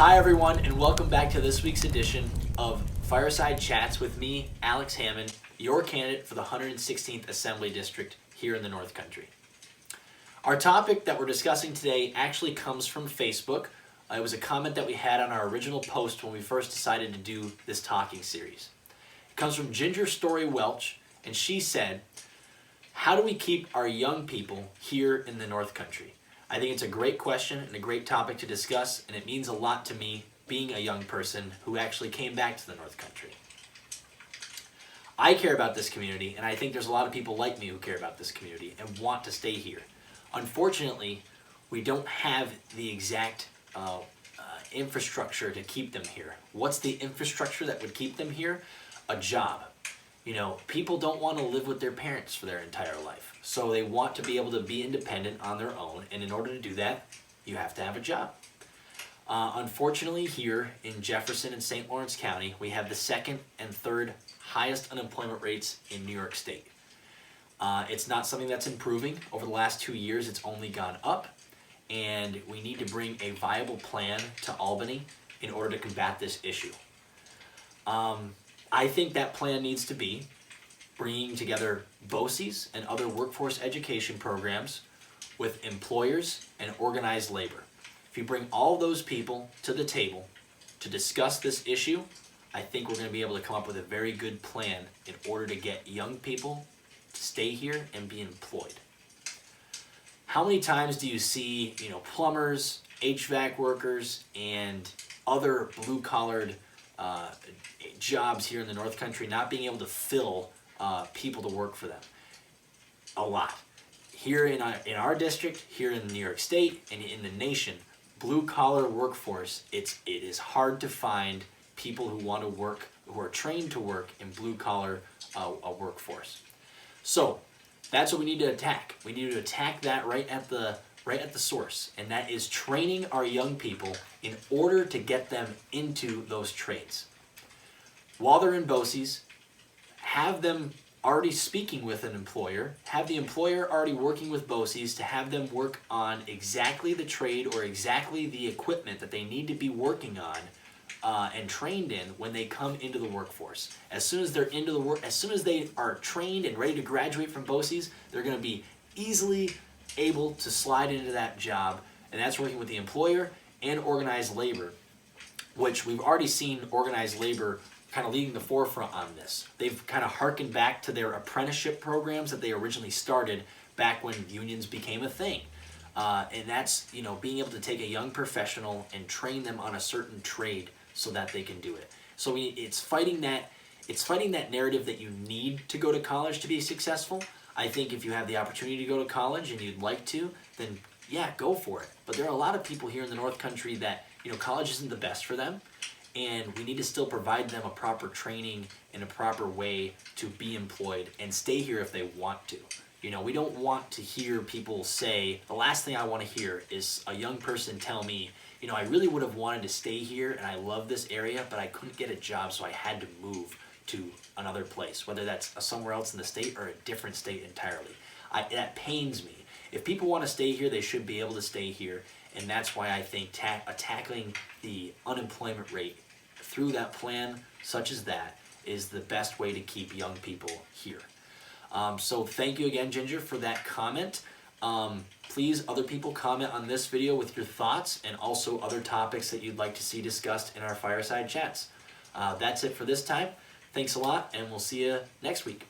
Hi everyone, and welcome back to this week's edition of Fireside Chats with me, Alex Hammond, your candidate for the 116th Assembly District here in the North Country. Our topic that we're discussing today actually comes from Facebook. It was a comment that we had on our original post when we first decided to do this talking series. It comes from Ginger Story Welch, and she said, "How do we keep our young people here in the North Country?" I think it's a great question and a great topic to discuss, and it means a lot to me being a young person who actually came back to the North Country. I care about this community, and I think there's a lot of people like me who care about this community and want to stay here. Unfortunately, we don't have the exact infrastructure to keep them here. What's the infrastructure that would keep them here? A job. You know, people don't want to live with their parents for their entire life. So they want to be able to be independent on their own. And in order to do that, you have to have a job. Unfortunately, here in Jefferson and St. Lawrence County, we have the second and third highest unemployment rates in New York State. It's not something that's improving. Over the last 2 years, it's only gone up. And we need to bring a viable plan to Albany in order to combat this issue. I think that plan needs to be bringing together BOCES and other workforce education programs with employers and organized labor. If you bring all those people to the table to discuss this issue, I think we're going to be able to come up with a very good plan in order to get young people to stay here and be employed. How many times do you see, plumbers, HVAC workers, and other blue-collared jobs here in the North Country not being able to fill people to work for them? A lot. Here in our district, here in New York State, and in the nation, blue-collar workforce, it is hard to find people who want to work, who are trained to work in blue-collar workforce. So that's what we need to attack. We need to attack that right at the source, and that is training our young people in order to get them into those trades. While they're in BOCES, have them already speaking with an employer, have the employer already working with BOCES to have them work on exactly the trade or exactly the equipment that they need to be working on and trained in when they come into the workforce. As soon as they are trained and ready to graduate from BOCES, they're going to be easily able to slide into that job, and that's working with the employer and organized labor, which we've already seen organized labor kind of leading the forefront on this. They've kind of harkened back to their apprenticeship programs that they originally started back when unions became a thing. And that's, being able to take a young professional and train them on a certain trade so that they can do it. So it's fighting that narrative that you need to go to college to be successful. I think if you have the opportunity to go to college and you'd like to, then yeah, go for it. But there are a lot of people here in the North Country that, college isn't the best for them, and we need to still provide them a proper training in a proper way to be employed and stay here if they want to. We don't want to hear people say, the last thing I want to hear is a young person tell me, I really would have wanted to stay here and I love this area, but I couldn't get a job, so I had to move to another place, whether that's somewhere else in the state or a different state entirely. That pains me. If people want to stay here, they should be able to stay here, and that's why I think tackling the unemployment rate through that plan such as that is the best way to keep young people here. So thank you again, Ginger, for that comment. Please, other people, comment on this video with your thoughts and also other topics that you'd like to see discussed in our Fireside Chats. That's it for this time. Thanks a lot, and we'll see you next week.